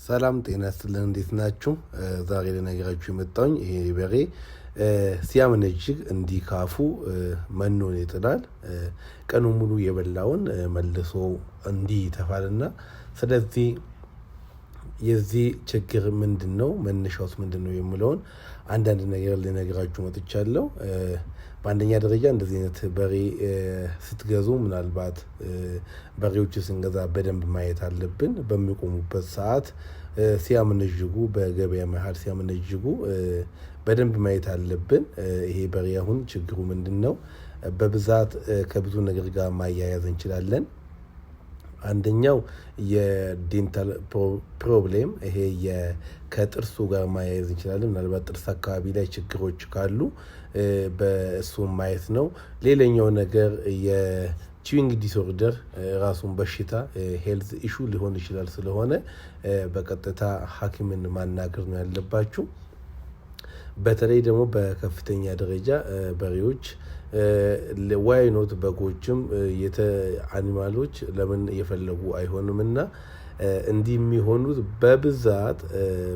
ሰላም ጤና ይስጥልን፣ እንዴት ናችሁ? ዛሬ ለነገራችሁ የመጣሁኝ ይሄ በሬ ሲያመነጅግ እንዲካፉ መኖን ይጥላል። ቀኑን ሙሉ የበላውን መልሶ እንዲህ ይተፋልና ስለዚህ የዚህ ችግር ምንድነው? መነሻውስ ምንድነው የሚለውን አንዳንድ ነገር ልነግራችሁ መጥቻለሁ። በአንደኛ ደረጃ እንደዚህ አይነት በሬ ስትገዙ ምናልባት በሬዎች ስንገዛ በደንብ ማየት አለብን። በሚቆሙበት ሰዓት ሲያመነጅጉ፣ በገበያ መሀል ሲያመነጅጉ በደንብ ማየት አለብን። ይሄ በሬ አሁን ችግሩ ምንድነው? በብዛት ከብዙ ነገር ጋር ማያያዝ እንችላለን። አንደኛው የዴንታል ፕሮብሌም፣ ይሄ ከጥርሱ ጋር ማያያዝ እንችላለን። ምናልባት ጥርስ አካባቢ ላይ ችግሮች ካሉ በእሱ ማየት ነው። ሌላኛው ነገር የቺዊንግ ዲስኦርደር ራሱን በሽታ ሄልዝ ኢሹ ሊሆን ይችላል። ስለሆነ በቀጥታ ሐኪምን ማናገር ነው ያለባችሁ። በተለይ ደግሞ በከፍተኛ ደረጃ በሬዎች ዋይኖት በጎችም አኒማሎች ለምን የፈለጉ አይሆንምና እንዲህ የሚሆኑት በብዛት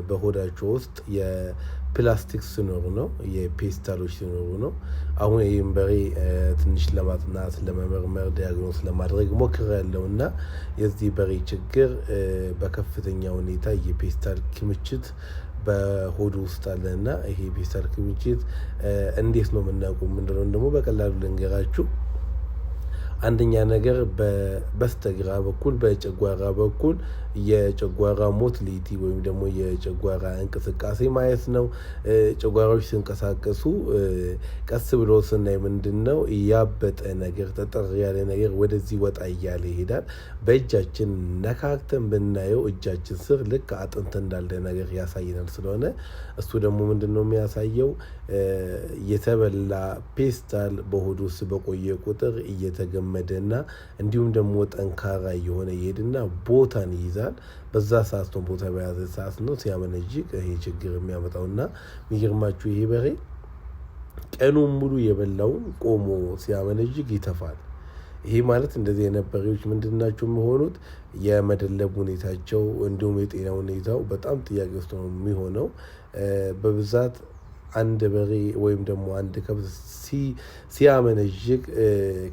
በሆዳቸው ውስጥ የፕላስቲክ ሲኖሩ ነው፣ የፔስታሎች ሲኖሩ ነው። አሁን ይህም በሬ ትንሽ ለማጥናት ለመመርመር ዲያግኖስ ለማድረግ ሞክሬያለሁና የዚህ በሬ ችግር በከፍተኛ ሁኔታ የፔስታል ክምችት በሆዱ ውስጥ አለና ይሄ ፔስታል ክምችት እንዴት ነው የምናውቀው? ምንድነው ደግሞ በቀላሉ ልንገራችሁ። አንደኛ ነገር በስተግራ በኩል በጨጓራ በኩል የጨጓራ ሞቲሊቲ ወይም ደግሞ የጨጓራ እንቅስቃሴ ማየት ነው። ጨጓራዎች ሲንቀሳቀሱ ቀስ ብሎ ስናይ ምንድነው ያበጠ ነገር፣ ጠጠር ያለ ነገር ወደዚህ ወጣ እያለ ይሄዳል። በእጃችን ነካክተን ብናየው እጃችን ስር ልክ አጥንት እንዳለ ነገር ያሳየናል። ስለሆነ እሱ ደግሞ ምንድነው የሚያሳየው? የተበላ ፔስታል በሆድ ውስጥ በቆየ ቁጥር እየተገመደና እንዲሁም ደግሞ ጠንካራ እየሆነ ይሄድና ቦታን ይይዛል። በዛ ሰዓት ነው፣ ቦታ በያዘ ሰዓት ነው ሲያመነጅግ ይሄ ችግር የሚያመጣውና የሚገርማችሁ ይሄ በሬ ቀኑን ሙሉ የበላውን ቆሞ ሲያመነጅግ ይተፋል። ይሄ ማለት እንደዚህ አይነት በሬዎች ምንድናቸው የሚሆኑት? የመደለብ ሁኔታቸው እንዲሁም የጤና ሁኔታው በጣም ጥያቄ ውስጥ ነው የሚሆነው። በብዛት አንድ በሬ ወይም ደግሞ አንድ ከብት ሲያመነጅግ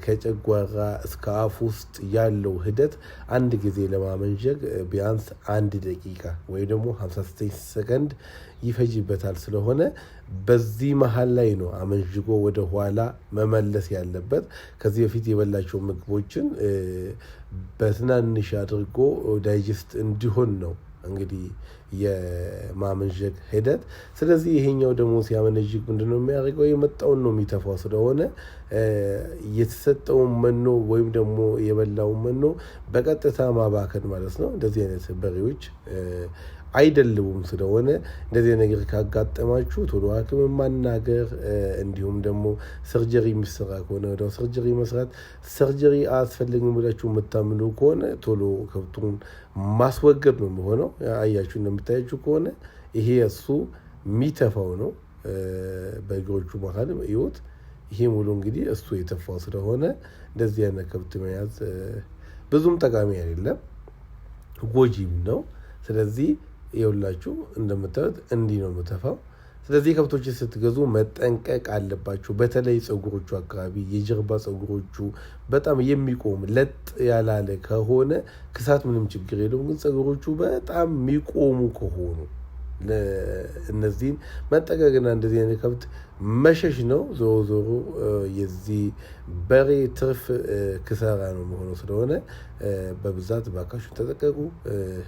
ከጨጓራ እስከ አፍ ውስጥ ያለው ሂደት አንድ ጊዜ ለማመንጀግ ቢያንስ 1 ደቂቃ ወይ ደግሞ 59 ሰከንድ ይፈጅበታል። ስለሆነ በዚህ መሀል ላይ ነው አመንጅጎ ወደ ኋላ መመለስ ያለበት። ከዚህ በፊት የበላቸው ምግቦችን በትናንሽ አድርጎ ዳይጀስት እንዲሆን ነው እንግዲህ የማመንጀግ ሂደት። ስለዚህ ይሄኛው ደግሞ ሲያመነጅግ ምንድነው የሚያደርገው? የመጣውን ነው የሚተፋው። ስለሆነ የተሰጠውን መኖ ወይም ደግሞ የበላውን መኖ በቀጥታ ማባከን ማለት ነው። እንደዚህ አይነት በሬዎች አይደልቡም። ስለሆነ እንደዚህ ነገር ካጋጠማችሁ ቶሎ ሐኪምን ማናገር፣ እንዲሁም ደግሞ ሰርጀሪ የሚሰራ ከሆነ ወዲያው ሰርጀሪ መስራት። ሰርጀሪ አያስፈልግም ብላችሁ የምታምኑ ከሆነ ቶሎ ከብቱን ማስወገድ ነው የሚሆነው። አያችሁ፣ እንደምታያችሁ ከሆነ ይሄ እሱ የሚተፋው ነው። በእግሮቹ መሀል ይወት ይሄ ሙሉ እንግዲህ እሱ የተፋው ስለሆነ እንደዚህ አይነት ከብት መያዝ ብዙም ጠቃሚ አይደለም፣ ጎጂም ነው። ስለዚህ ይኸውላችሁ እንደምታዩት እንዲህ ነው የምተፋው። ስለዚህ ከብቶች ስትገዙ መጠንቀቅ አለባችሁ። በተለይ ፀጉሮቹ አካባቢ የጀርባ ፀጉሮቹ በጣም የሚቆም ለጥ ያላለ ከሆነ ክሳት ምንም ችግር የለውም። ግን ፀጉሮቹ በጣም የሚቆሙ ከሆኑ እነዚህን መጠቀቅና እንደዚህ አይነት ከብት መሸሽ ነው። ዞሮ ዞሮ የዚህ በሬ ትርፍ ክሳራ ነው የሚሆነው። ስለሆነ በብዛት ባካችሁ ተጠቀቁ።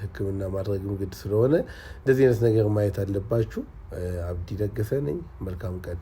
ሕክምና ማድረግም ግድ ስለሆነ እንደዚህ አይነት ነገር ማየት አለባችሁ። አብዲ ለገሰ ነኝ። መልካም ቀን።